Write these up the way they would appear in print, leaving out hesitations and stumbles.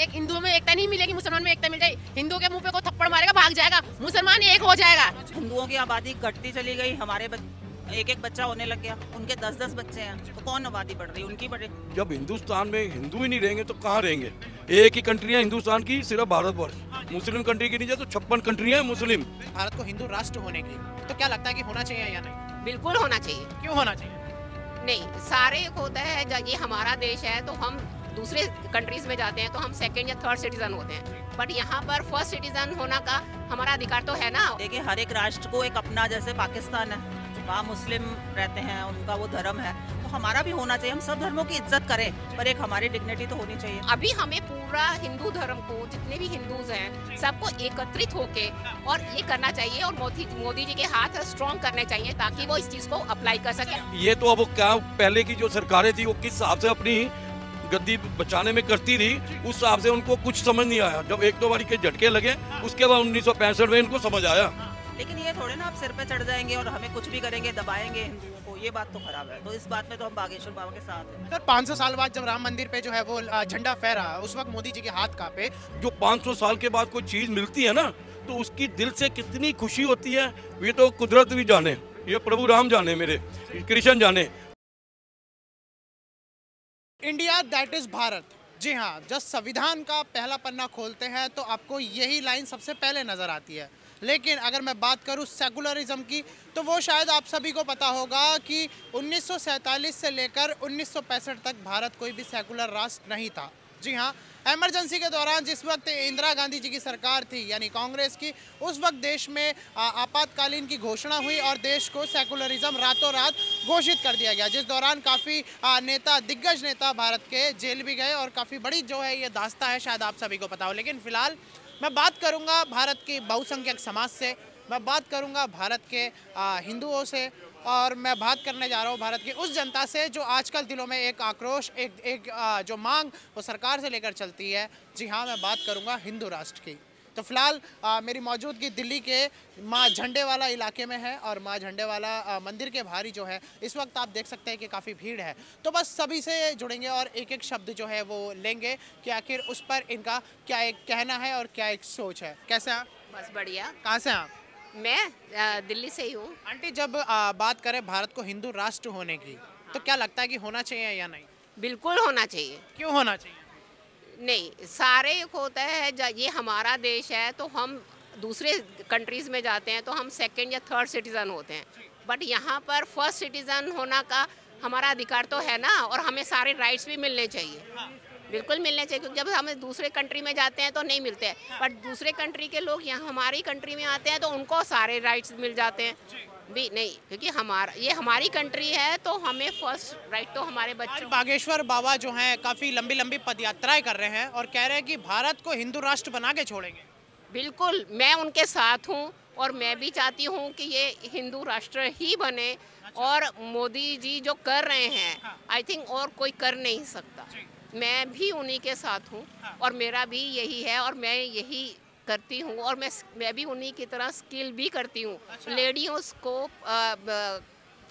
एक हिंदुओं में एकता नहीं मिलेगी, मुसलमान में एकता मिल जाए। हिंदू के मुंह पे को थप्पड़ मारेगा भाग जाएगा, मुसलमान एक हो जाएगा। हिंदुओं की आबादी घटती चली गई, हमारे एक एक बच्चा होने लग गया, उनके 10-10 बच्चे हैं, तो कौन आबादी बढ़ रही है? उनकी बढ़े। जब हिंदुस्तान में हिंदू ही नहीं रहेंगे तो कहाँ रहेंगे? एक ही कंट्री है हिंदुस्तान की, सिर्फ भारतवर्ष। मुस्लिम कंट्री की नीचे तो 56 कंट्री है मुस्लिम। भारत को हिंदू राष्ट्र होने की तो क्या लगता है कि होना चाहिए या नहीं? बिल्कुल होना चाहिए। क्यों होना चाहिए? नहीं, सारे होता है जब ये हमारा देश है तो हम दूसरे कंट्रीज में जाते हैं तो हम सेकंड या थर्ड सिटीजन होते हैं, बट यहाँ पर फर्स्ट सिटीजन होना का हमारा अधिकार तो है ना। देखिए, हर एक राष्ट्र को एक अपना, जैसे पाकिस्तान है, वहाँ मुस्लिम रहते हैं, उनका वो धर्म है, तो हमारा भी होना चाहिए। हम सब धर्मों की इज्जत करें, पर एक हमारी डिग्निटी तो होनी चाहिए। अभी हमें पूरा हिंदू धर्म को, जितने भी हिंदूज हैं, सबको एकत्रित होके और ये करना चाहिए और मोदी जी के हाथ स्ट्रॉन्ग करने चाहिए ताकि वो इस चीज को अप्लाई कर सके। ये तो अब क्या, पहले की जो सरकारें थी वो किस हिसाब से अपनी गद्दी बचाने में करती थी, उस हिसाब से उनको कुछ समझ नहीं आया। जब एक दो बारी के झटके लगे, उसके बाद 1965 में इनको समझ आया। लेकिन ये थोड़े ना आप सिर पे चढ़ जाएंगे और हमें कुछ भी करेंगे, दबाएंगे हिंदुओं को, ये बात तो खराब है। तो इस बात में तो हम बागेश्वर बाबा के साथ हैं। सर, 500 साल बाद जब राम मंदिर पे जो है वो झंडा फहरा, उस वक्त मोदी जी के हाथ कांपे। जो 500 साल के बाद कोई चीज मिलती है ना, तो उसकी दिल से कितनी खुशी होती है, ये तो कुदरत भी जाने, ये प्रभु राम जाने, मेरे कृष्ण जाने। India that is Bharat. जी हाँ, जब संविधान का पहला पन्ना खोलते हैं तो आपको यही लाइन सबसे पहले नजर आती है। लेकिन अगर मैं बात करूं सेकुलरिज्म की, तो वो शायद आप सभी को पता होगा कि 1947 से लेकर 1965 तक भारत कोई भी सेकुलर राष्ट्र नहीं था। जी हाँ, इमरजेंसी के दौरान जिस वक्त इंदिरा गांधी जी की सरकार थी, यानी कांग्रेस की, उस वक्त देश में आपातकालीन की घोषणा हुई और देश को सेकुलरिज्म रातों रात घोषित कर दिया गया, जिस दौरान काफ़ी नेता, दिग्गज नेता भारत के जेल भी गए और काफ़ी बड़ी जो है ये दास्ता है, शायद आप सभी को पता हो। लेकिन फिलहाल मैं बात करूंगा भारत के बहुसंख्यक समाज से, मैं बात करूंगा भारत के हिंदुओं से, और मैं बात करने जा रहा हूं भारत की उस जनता से जो आजकल दिलों में एक आक्रोश, एक जो मांग वो सरकार से लेकर चलती है। जी हाँ, मैं बात करूंगा हिंदू राष्ट्र की। तो फिलहाल मेरी मौजूदगी दिल्ली के माँ झंडे वाला इलाके में है और माँ झंडे वाला मंदिर के बाहर जो है इस वक्त आप देख सकते हैं कि काफ़ी भीड़ है। तो बस सभी से जुड़ेंगे और एक एक शब्द जो है वो लेंगे कि आखिर उस पर इनका क्या एक कहना है और क्या एक सोच है। कैसे आप? बस बढ़िया। कहाँ से आप? मैं दिल्ली से ही हूँ। आंटी, जब बात करें भारत को हिंदू राष्ट्र होने की, तो क्या लगता है कि होना चाहिए या नहीं? बिल्कुल होना चाहिए। क्यों होना चाहिए? नहीं, सारे होता है जब ये हमारा देश है तो हम दूसरे कंट्रीज में जाते हैं तो हम सेकंड या थर्ड सिटीजन होते हैं, बट यहाँ पर फर्स्ट सिटीजन होना का हमारा अधिकार तो है ना, और हमें सारे राइट्स भी मिलने चाहिए। बिल्कुल मिलने चाहिए, क्योंकि जब हम दूसरे कंट्री में जाते हैं तो नहीं मिलते हैं, बट दूसरे कंट्री के लोग यहाँ हमारी कंट्री में आते हैं तो उनको सारे राइट्स मिल जाते हैं भी नहीं, क्योंकि ये हमारी कंट्री है तो हमें फर्स्ट राइट तो हमारे बच्चों। बागेश्वर बाबा जो हैं काफ़ी लंबी लंबी पदयात्राएं कर रहे हैं और कह रहे हैं कि भारत को हिंदू राष्ट्र बना के छोड़ेंगे। बिल्कुल, मैं उनके साथ हूँ और मैं भी चाहती हूँ कि ये हिंदू राष्ट्र ही बने। और मोदी जी जो कर रहे हैं, आई थिंक और कोई कर नहीं सकता। मैं भी उन्हीं के साथ हूँ और मेरा भी यही है और मैं यही करती हूँ, और मैं भी उन्हीं की तरह स्किल भी करती हूँ। लेडीज़ को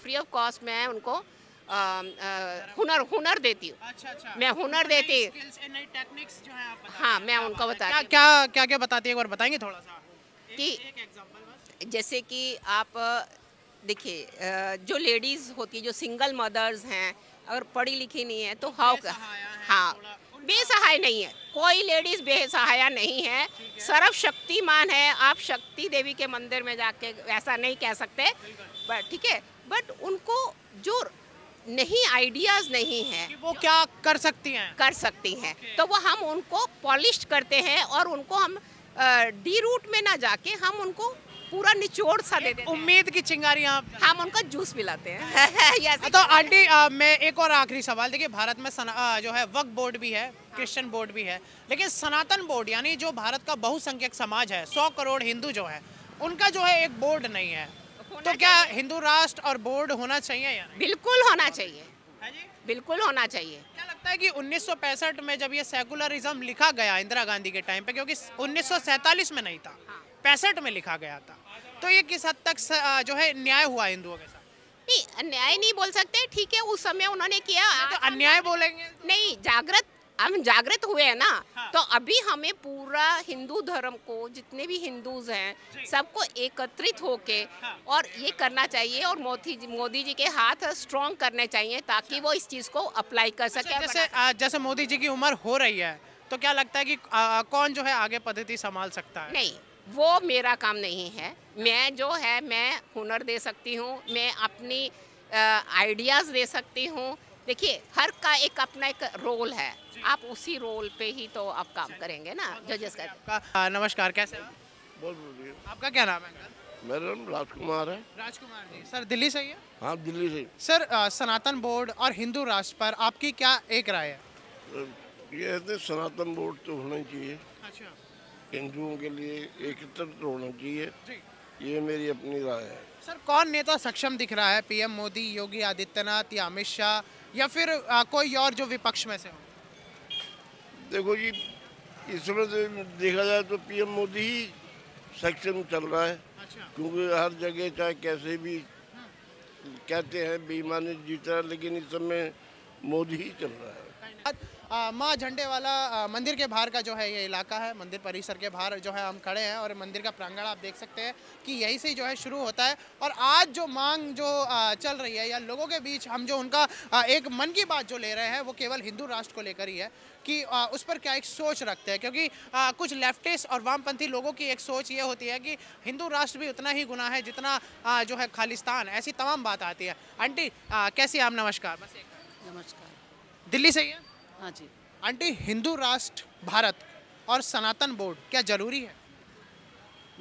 फ्री ऑफ कॉस्ट मैं उनको हुनर देती हूँ। मैं हुनर देती हूँ। हाँ, मैं उनको बताती हूँ। क्या क्या बताती है, एक बार बताएंगे थोड़ा सा कि जैसे कि आप देखिए, जो लेडीज़ होती है, जो सिंगल मदर्स हैं, अगर पढ़ी लिखी नहीं है तो हाँ, बेसहाय नहीं है। कोई लेडीज बेसहाया नहीं है, सर्व शक्तिमान है। आप शक्ति देवी के मंदिर में जाके ऐसा नहीं कह सकते, बट ठीक है, बट उनको जो नहीं आइडियाज नहीं है कि वो क्या कर सकती हैं, तो वो हम उनको पॉलिश करते हैं और उनको हम डी रूट में ना जाके हम उनको पूरा निचोड़ सा दे देते हैं। उम्मीद की चिंगारी हम उनका जूस पिलाते हैं। तो आंटी, मैं एक और आखिरी सवाल, देखिए भारत में जो है वक्फ बोर्ड भी है, क्रिश्चियन बोर्ड भी है, लेकिन सनातन बोर्ड यानी जो भारत का बहुसंख्यक समाज है, 100 करोड़ हिंदू जो है, उनका जो है एक बोर्ड नहीं है। तो क्या हिंदू राष्ट्र और बोर्ड होना चाहिए या नहीं? बिल्कुल होना चाहिए, बिल्कुल होना चाहिए। क्या लगता है कि 1965 में जब ये सेकुलरिज्म लिखा गया इंदिरा गांधी के टाइम पे, क्योंकि 1947 में नहीं था, 65 में लिखा गया था, तो ये किस हद तक जो है न्याय हुआ हिंदुओं के साथ? नहीं, अन्याय नहीं बोल सकते, ठीक है, उस समय उन्होंने किया। तो अन्याय बोलेंगे नहीं, जागृत हम जागृत हुए हैं ना, तो अभी हमें पूरा हिंदू धर्म को, जितने भी हिंदूज हैं सबको एकत्रित होके और ये करना चाहिए और मोदी जी के हाथ स्ट्रॉन्ग करने चाहिए ताकि वो इस चीज़ को अप्लाई कर सके। जैसे मोदी जी की उम्र हो रही है तो क्या लगता है कि कौन जो है आगे पद्धति संभाल सकता है? नहीं, वो मेरा काम नहीं है। मैं जो है मैं हुनर दे सकती हूँ, मैं अपनी आइडियाज़ दे सकती हूँ। देखिए, हर का एक अपना एक रोल है, आप उसी रोल पे ही तो आप काम करेंगे ना जजेस का। आपका नमस्कार, कैसे हैं? बहुत बढ़िया। आपका क्या नाम है अंकल? मेरा नाम राजकुमार है। राजकुमार जी। सर दिल्ली से ही है? हाँ, दिल्ली से। सर सनातन बोर्ड और हिंदू राष्ट्र पर आपकी क्या एक राय है? ये है सनातन बोर्ड तो होना ही चाहिए, अच्छा हिंदुओं के लिए एकत्रित होना चाहिए, जी। ये मेरी अपनी राय है। सर कौन नेता सक्षम दिख रहा है? पीएम मोदी, योगी आदित्यनाथ या अमित शाह, या फिर कोई और जो विपक्ष में से हो? देखो जी, इस समय से देखा जाए तो पीएम मोदी ही सक्षम चल रहा है, अच्छा क्योंकि हर जगह चाहे कैसे भी कहते हैं बेईमानी जीत रहा है, लेकिन इस समय मोदी ही चल रहा है। माँ झंडे वाला मंदिर के बाहर का जो है ये इलाका है, मंदिर परिसर के बाहर जो है हम खड़े हैं और मंदिर का प्रांगण आप देख सकते हैं कि यहीं से जो है शुरू होता है। और आज जो मांग जो चल रही है या लोगों के बीच हम जो उनका एक मन की बात जो ले रहे हैं वो केवल हिंदू राष्ट्र को लेकर ही है कि उस पर क्या एक सोच रखते हैं, क्योंकि कुछ लेफ्टिस्ट और वामपंथी लोगों की एक सोच ये होती है कि हिंदू राष्ट्र भी उतना ही गुनाह है जितना जो है खालिस्तान, ऐसी तमाम बात आती है। आंटी कैसी आप? नमस्कार। बस एक नमस्कार। दिल्ली से ही है? हाँ जी, आंटी, हिंदू राष्ट्र भारत और सनातन बोर्ड क्या जरूरी है?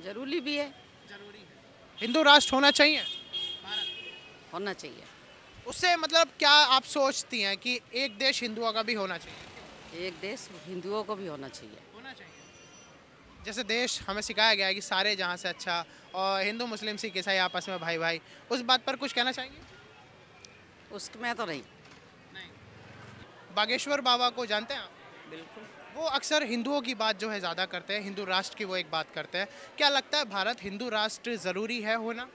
जरूरी भी है, जरूरी है। हिंदू राष्ट्र होना चाहिए? होना चाहिए। उससे मतलब क्या आप सोचती हैं कि एक देश हिंदुओं का भी होना चाहिए? एक देश हिंदुओं को भी होना चाहिए। होना चाहिए। जैसे देश हमें सिखाया गया है कि सारे जहाँ से अच्छा, और हिंदू मुस्लिम सिख ईसाई आपस में भाई भाई, उस बात पर कुछ कहना चाहेंगे? उसमें तो नहीं। बागेश्वर बाबा को जानते हैं आप? बिल्कुल। वो अक्सर हिंदुओं की बात जो है ज़्यादा करते हैं, हिंदू राष्ट्र की वो एक बात करते हैं। क्या लगता है भारत हिंदू राष्ट्र ज़रूरी है होना?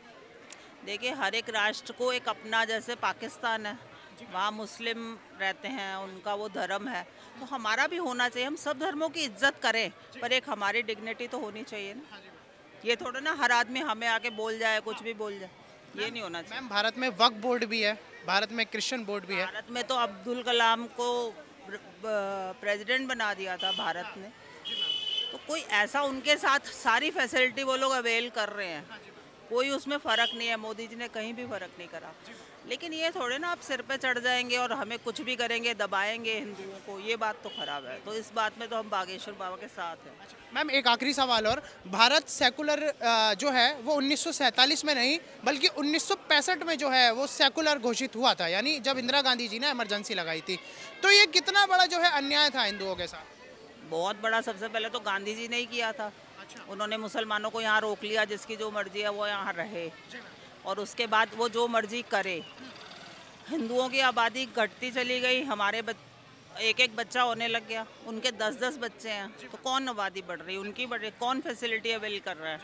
देखिए, हर एक राष्ट्र को एक अपना, जैसे पाकिस्तान है, वहाँ मुस्लिम रहते हैं, उनका वो धर्म है, तो हमारा भी होना चाहिए। हम सब धर्मों की इज्जत करें, पर एक हमारी डिग्निटी तो होनी चाहिए ना। ये थोड़ा ना हर आदमी हमें आके बोल जाए, कुछ भी बोल जाए, ये नहीं होना चाहिए। मैम, भारत में वक्फ बोर्ड भी है, भारत में क्रिश्चियन बोर्ड भी है। भारत में तो अब्दुल कलाम को प्रेसिडेंट बना दिया था भारत ने, तो कोई ऐसा उनके साथ सारी फैसिलिटी वो लोग अवेल कर रहे हैं, कोई उसमें फ़र्क नहीं है। मोदी जी ने कहीं भी फ़र्क नहीं करा। लेकिन ये थोड़े ना आप सिर पे चढ़ जाएंगे और हमें कुछ भी करेंगे, दबाएंगे हिंदुओं को, ये बात तो खराब है। तो इस बात में तो हम बागेश्वर बाबा के साथ हैं। मैम, एक आखिरी सवाल और, भारत सेकुलर जो है वो 1947 में नहीं बल्कि 1965 में जो है वो सेकुलर घोषित हुआ था, यानी जब इंदिरा गांधी जी ने इमरजेंसी लगाई थी। तो ये कितना बड़ा जो है अन्याय था हिंदुओं के साथ? बहुत बड़ा। सबसे पहले तो गांधी जी ने ही किया था। उन्होंने मुसलमानों को यहाँ रोक लिया, जिसकी जो मर्जी है वो यहाँ रहे, और उसके बाद वो जो मर्जी करे। हिंदुओं की आबादी घटती चली गई, हमारे एक एक बच्चा होने लग गया, उनके 10-10 बच्चे हैं, तो कौन आबादी बढ़ रही, उनकी बढ़ रही, कौन फैसिलिटी अवेल कर रहा है?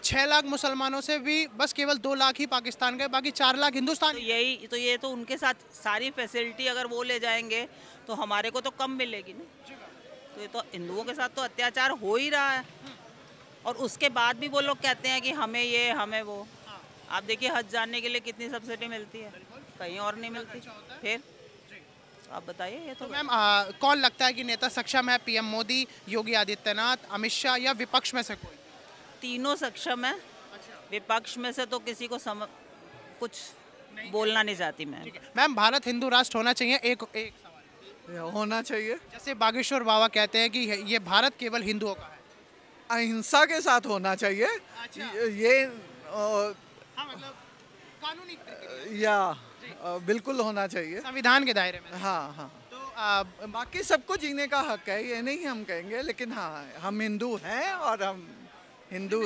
6 लाख मुसलमानों से भी बस केवल 2 लाख ही पाकिस्तान गए, बाकी 4 लाख हिंदुस्तान। तो ये तो उनके साथ सारी फैसिलिटी अगर वो ले जाएंगे तो हमारे को तो कम मिलेगी ना। तो ये तो हिंदुओं के साथ तो अत्याचार हो ही रहा है, और उसके बाद भी वो लोग कहते हैं कि हमें ये हमें वो। आप देखिए, हज जाने के लिए कितनी सब्सिडी मिलती है, कहीं और नहीं मिलती। फिर आप बताइए। ये तो मैम, कौन लगता है कि नेता सक्षम है? पीएम मोदी, योगी आदित्यनाथ, अमित शाह या विपक्ष में से कोई? तीनों सक्षम है। विपक्ष में से तो किसी को कुछ बोलना नहीं चाहती मैं। मैम, भारत हिंदू राष्ट्र होना चाहिए? एक सवाल। होना चाहिए। जैसे बागेश्वर बाबा कहते हैं कि ये भारत केवल हिंदुओं का है। अहिंसा के साथ होना चाहिए। ये हाँ, मतलब कानूनी या बिल्कुल होना चाहिए, संविधान के दायरे में। हाँ हाँ। तो बाकी सबको जीने का हक है, ये नहीं हम कहेंगे, लेकिन हाँ, हम हिंदू हैं और हम हिंदू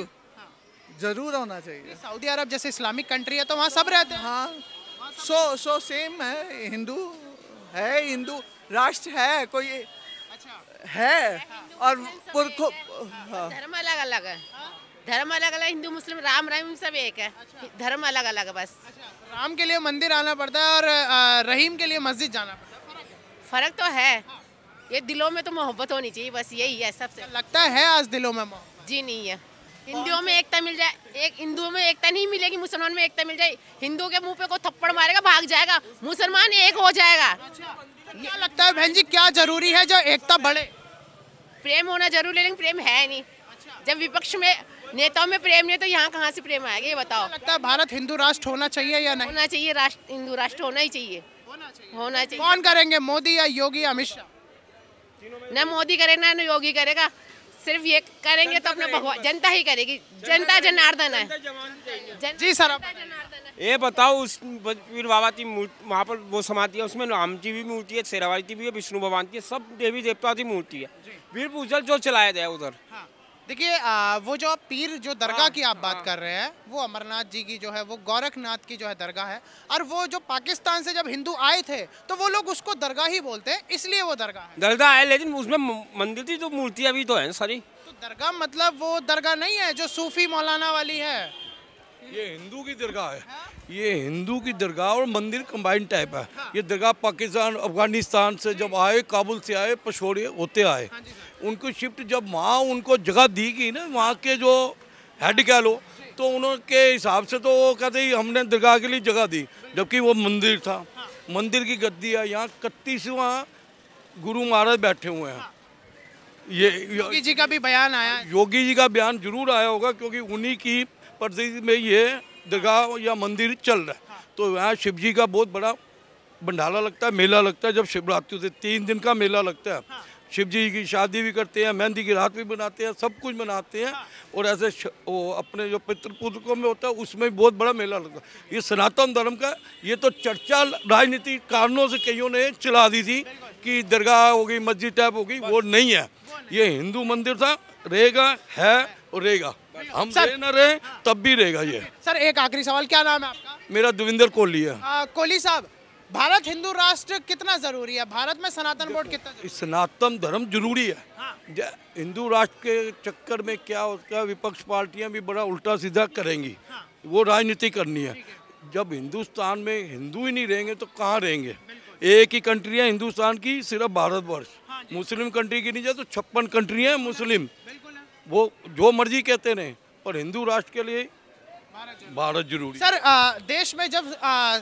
जरूर होना चाहिए। सऊदी अरब जैसे इस्लामिक कंट्री है तो वहाँ सब रहते हैं। हाँ, सो सेम है। हिंदू है, हिंदू राष्ट्र है, कोई है, और धर्म अलग अलग है, धर्म अलग अलग, हिंदू मुस्लिम राम रहीम सब एक है, धर्म अलग अलग है बस। राम के लिए मंदिर आना पड़ता है और रहीम के लिए मस्जिद जाना पड़ता है। फर्क तो है, ये दिलों में तो मोहब्बत होनी चाहिए, बस यही है सबसे। लगता है आज दिलों में मोहब्बत? जी नहीं है। हिंदुओं में एकता मिल जाए, एक हिंदुओं में एकता नहीं मिलेगी, मुसलमान में एकता मिल जाए। हिंदू के मुंह पे को थप्पड़ मारेगा भाग जाएगा, मुसलमान एक हो जाएगा। क्या लगता है बहन जी, क्या जरूरी है जो एकता बढ़े? प्रेम होना जरूरी है, लेकिन प्रेम है नहीं। जब विपक्ष में नेताओं में प्रेम नहीं है तो यहाँ कहाँ से प्रेम आएगा, ये बताओ। लगता है भारत हिंदू राष्ट्र होना चाहिए या नहीं? होना चाहिए, राष्ट्र हिंदू राष्ट्र होना ही चाहिए, होना चाहिए। कौन करेंगे, मोदी या योगी या अमित शाह? न मोदी करेगा न योगी करेगा, सिर्फ ये करेंगे तो अपना भगवान जनता ही करेगी। जनता जनार्दन है। जी सर, आप ये बताओ, उस पीर बाबा की वहाँ पर वो समाधि है, उसमें राम जी भी मूर्ति है, शेरावाली भी है, विष्णु भगवान की, सब देवी देवता की मूर्ति है। वीर पूजल जो चलाया जाए उधर। देखिए, वो जो पीर जो दरगाह की आप बात कर रहे हैं, वो अमरनाथ जी की जो है वो गोरखनाथ की जो है दरगाह है। और वो जो पाकिस्तान से जब हिंदू आए थे तो वो लोग उसको दरगाह ही बोलते हैं, इसलिए वो दरगाह है। दरगाह है, लेकिन उसमें मंदिर की जो मूर्तियाँ भी तो है सारी। तो दरगाह मतलब वो दरगाह नहीं है जो सूफी मौलाना वाली है। ये हिंदू की दरगाह है, ये हिंदू की दरगाह और मंदिर कंबाइन टाइप है। ये दरगाह पाकिस्तान अफगानिस्तान से जब आए, काबुल से आए, पशोरे होते आए, उनको शिफ्ट जब वहाँ उनको जगह दी गई ना, वहाँ के जो हेड कह लो, तो उनके हिसाब से तो वो कहते ही हमने दरगाह के लिए जगह दी, जबकि वो मंदिर था। मंदिर की गद्दी है, यहाँ 31वां गुरु महाराज बैठे हुए हैं। ये योगी जी का भी बयान आया, योगी जी का बयान जरूर आया होगा, क्योंकि उन्हीं की परिस्थिति में ये दरगाह या मंदिर चल रहा है। तो यहाँ शिव जी का बहुत बड़ा भंडारा लगता है, मेला लगता है। जब शिवरात्रि से 3 दिन का मेला लगता है। शिव जी की शादी भी करते हैं, मेहंदी की रात भी बनाते हैं, सब कुछ मनाते हैं। और ऐसे वो अपने जो पितृपुत्रकों में होता है उसमें भी बहुत बड़ा मेला लगता है। ये सनातन धर्म का, ये तो चर्चा राजनीतिक कारणों से कईयों ने चला दी थी कि दरगाह हो गई, मस्जिद टाइप हो गई, वो नहीं है। ये हिंदू मंदिर था, रहेगा, है और रहेगा। हम रहे न रहे तब भी रहेगा ये। सर एक आखिरी सवाल, क्या नाम है आपका? मेरा देवेंद्र कोहली है। कोहली साहब, भारत हिंदू राष्ट्र कितना जरूरी है? भारत में सनातन बोर्ड कितना जरूरी है? सनातन धर्म जरूरी है। हिंदू राष्ट्र के चक्कर में क्या होता है, विपक्ष पार्टियां भी बड़ा उल्टा सीधा करेंगी, वो राजनीति करनी है। जब हिंदुस्तान में हिंदू ही नहीं रहेंगे तो कहाँ रहेंगे? एक ही कंट्री है हिंदुस्तान की, सिर्फ भारतवर्ष। मुस्लिम कंट्री की नहीं जाए तो 56 कंट्री है मुस्लिम, वो जो मर्जी कहते रहे, पर हिंदू राष्ट्र के लिए भारत जरूरी। सर देश में जब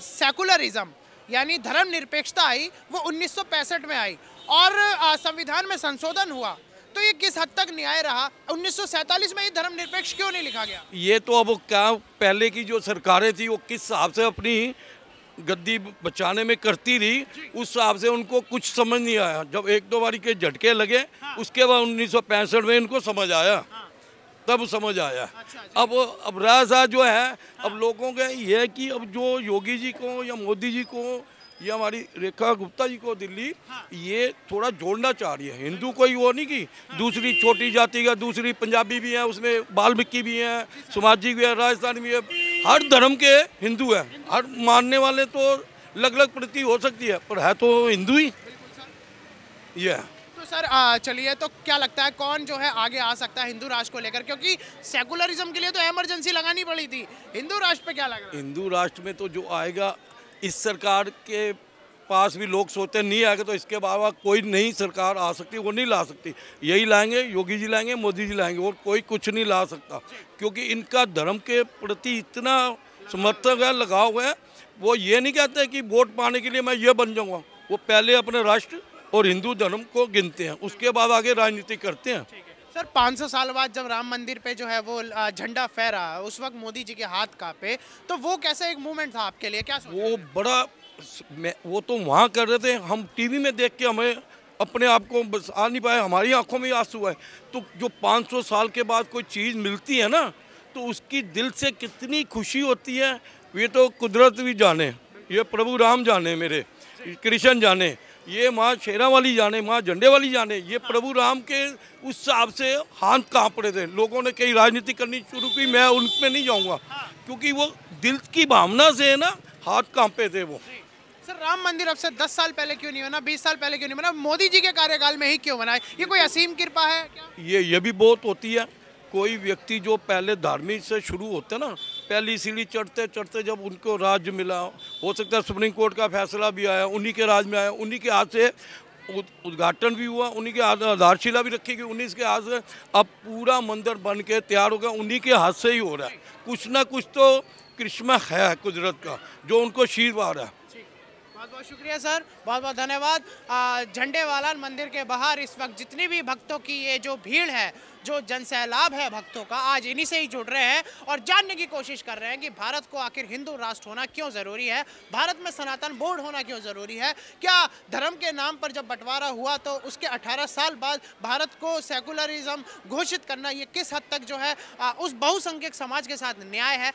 सेकुलरिज्म यानी धर्म निरपेक्षता आई, वो 1965 में आई और संविधान में संशोधन हुआ, तो ये किस हद तक न्याय रहा? 1947 में ये धर्म निरपेक्ष क्यों नहीं लिखा गया? ये तो अब क्या, पहले की जो सरकारें थी वो किस हिसाब से अपनी गद्दी बचाने में करती रही, उस हिसाब से उनको कुछ समझ नहीं आया। जब 1-2 बारी के झटके लगे, उसके बाद 1965 में इनको समझ आया, तब समझ आया। अब राजा जो है, अब लोगों का ये है कि अब जो योगी जी को या मोदी जी को या हमारी रेखा गुप्ता जी को दिल्ली ये थोड़ा जोड़ना चाह रही है। हिंदू कोई वो नहीं कि दूसरी छोटी जाति का, दूसरी पंजाबी भी है, उसमें बाल्मीकि भी है, समाजी भी है, राजस्थानी भी है, हर धर्म के हिंदू है। हर मानने वाले तो अलग अलग प्रति हो सकती है, पर है तो हिंदू ही ये है। तो सर चलिए, तो क्या लगता है कौन जो है आगे आ सकता है हिंदू राष्ट्र को लेकर? क्योंकि सेकुलरिज्म के लिए तो इमरजेंसी लगानी पड़ी थी, हिंदू राष्ट्र पे क्या लग रहा है? हिंदू राष्ट्र में तो जो आएगा, इस सरकार के पास भी लोग सोचते नहीं आएगा, तो इसके अलावा कोई नई सरकार आ सकती, वो नहीं ला सकती। यही लाएंगे, योगी जी लाएंगे, मोदी जी लाएंगे, और कोई कुछ नहीं ला सकता, क्योंकि इनका धर्म के प्रति इतना समर्थन है, लगाव हुआ है। वो ये नहीं कहते कि वोट पाने के लिए मैं ये बन जाऊँगा, वो पहले अपने राष्ट्र और हिंदू धर्म को गिनते हैं, उसके बाद आगे राजनीति करते हैं। सर 500 साल बाद जब राम मंदिर पे जो है वो झंडा फहरा, उस वक्त मोदी जी के हाथ कांपे, तो वो कैसा एक मूवमेंट था आपके लिए? क्या सोचा? वो बड़ा, वो तो वहाँ कर रहे थे, हम टीवी में देख के हमें अपने आप को बस आ नहीं पाए, हमारी आंखों में आंसू आए। तो जो 500 साल के बाद कोई चीज़ मिलती है ना, तो उसकी दिल से कितनी खुशी होती है, ये तो कुदरत भी जाने, ये प्रभु राम जाने, मेरे कृष्ण जाने, ये माँ शेरा वाली जाने, माँ झंडे वाली जाने। ये प्रभु राम के उस हिसाब से हाथ कांप रहे थे। लोगों ने कई राजनीति करनी शुरू की, मैं उनमें नहीं जाऊंगा, क्योंकि वो दिल की भावना से है ना, हाथ कांपे थे वो। सर राम मंदिर अब से 10 साल पहले क्यों नहीं बना, 20 साल पहले क्यों नहीं बना, मोदी जी के कार्यकाल में ही क्यों बना है? ये कोई असीम कृपा है क्या? ये भी बहुत होती है। कोई व्यक्ति जो पहले धार्मिक से शुरू होते ना, पहली सीढ़ी चढ़ते चढ़ते जब उनको राज्य मिला, हो सकता है सुप्रीम कोर्ट का फैसला भी आया, उन्हीं के राज में आया, उन्हीं के हाथ से उद्घाटन भी हुआ, उन्हीं के आधारशिला भी रखी गई, उन्हीं के हाथ से अब पूरा मंदिर बन के तैयार हो गया, उन्हीं के हाथ से ही हो रहा है। कुछ ना कुछ तो करिश्मा है कुदरत का जो उनको आशीर्वाद है। बहुत बहुत शुक्रिया सर, बहुत बहुत धन्यवाद। झंडे वाला मंदिर के बाहर इस वक्त जितनी भी भक्तों की ये जो भीड़ है, जो जनसैलाब है भक्तों का, आज इन्हीं से ही जुड़ रहे हैं और जानने की कोशिश कर रहे हैं कि भारत को आखिर हिंदू राष्ट्र होना क्यों ज़रूरी है, भारत में सनातन बोर्ड होना क्यों ज़रूरी है। क्या धर्म के नाम पर जब बंटवारा हुआ तो उसके 18 साल बाद भारत को सेकुलरिज्म घोषित करना ये किस हद तक जो है उस बहुसंख्यक समाज के साथ न्याय है।